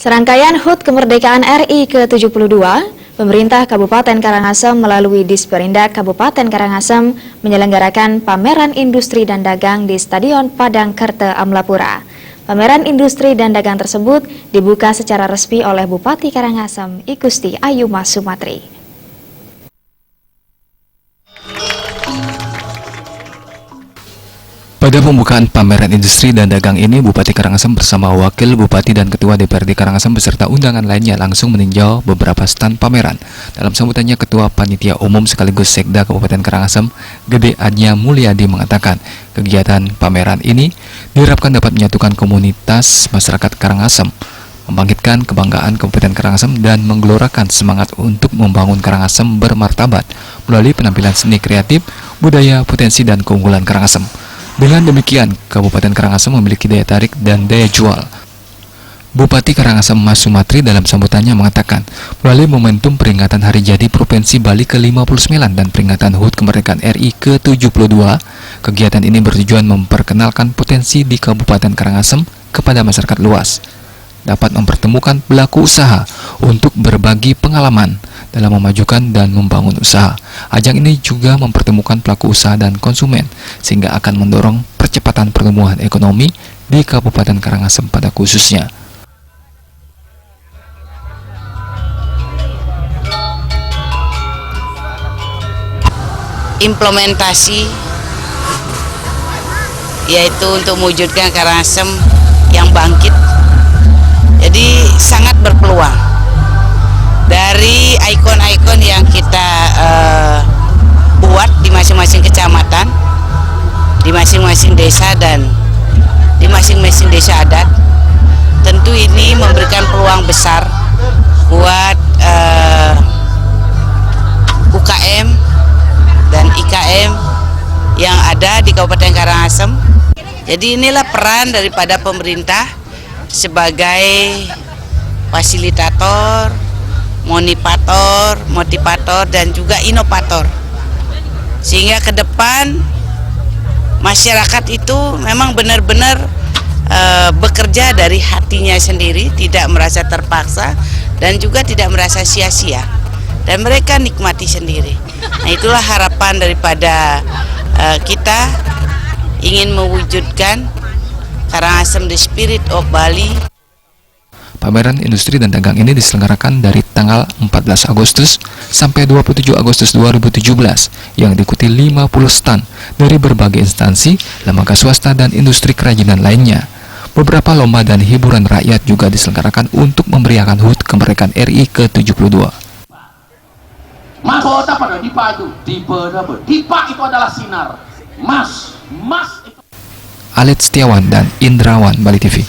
Serangkaian HUT Kemerdekaan RI ke-72, pemerintah Kabupaten Karangasem melalui Disperindak Kabupaten Karangasem menyelenggarakan pameran industri dan dagang di Stadion Padang Kerte Amlapura. Pameran industri dan dagang tersebut dibuka secara resmi oleh Bupati Karangasem, Igusti Ayu Mas Sumatri. Pada pembukaan pameran industri dan dagang ini, Bupati Karangasem bersama Wakil Bupati dan Ketua DPRD Karangasem beserta undangan lainnya langsung meninjau beberapa stand pameran. Dalam sambutannya, Ketua Panitia Umum sekaligus Sekda Kabupaten Karangasem, Gede Adnya Mulyadi mengatakan, kegiatan pameran ini diharapkan dapat menyatukan komunitas masyarakat Karangasem, membangkitkan kebanggaan Kabupaten Karangasem dan menggelorakan semangat untuk membangun Karangasem bermartabat melalui penampilan seni kreatif, budaya, potensi, dan keunggulan Karangasem. Dengan demikian, Kabupaten Karangasem memiliki daya tarik dan daya jual. Bupati Karangasem Mas Sumatri dalam sambutannya mengatakan, melalui momentum peringatan Hari Jadi Provinsi Bali ke-59 dan peringatan HUT Kemerdekaan RI ke-72, kegiatan ini bertujuan memperkenalkan potensi di Kabupaten Karangasem kepada masyarakat luas, dapat mempertemukan pelaku usaha untuk berbagi pengalaman dalam memajukan dan membangun usaha. Ajang ini juga mempertemukan pelaku usaha dan konsumen, sehingga akan mendorong percepatan pertumbuhan ekonomi di Kabupaten Karangasem pada khususnya. Implementasi yaitu untuk mewujudkan Karangasem yang bangkit, jadi sangat berpeluang. Dari ikon-ikon yang kita buat di masing-masing kecamatan, di masing-masing desa dan di masing-masing desa adat, tentu ini memberikan peluang besar buat UKM dan IKM yang ada di Kabupaten Karangasem. Jadi inilah peran daripada pemerintah sebagai fasilitator, motivator, dan juga inovator, sehingga ke depan masyarakat itu memang benar-benar bekerja dari hatinya sendiri, tidak merasa terpaksa dan juga tidak merasa sia-sia, dan mereka nikmati sendiri. Nah, itulah harapan daripada kita ingin mewujudkan Karangasem the Spirit of Bali. Pameran industri dan dagang ini diselenggarakan dari tanggal 14 Agustus sampai 27 Agustus 2017 yang diikuti 50 stand dari berbagai instansi, lembaga swasta, dan industri kerajinan lainnya. Beberapa lomba dan hiburan rakyat juga diselenggarakan untuk memeriahkan HUT Kemerdekaan RI ke-72. Mahkota pada Dipa itu, Dipa itu adalah sinar, Mas itu. Alit Setiawan dan Indrawan, Bali TV.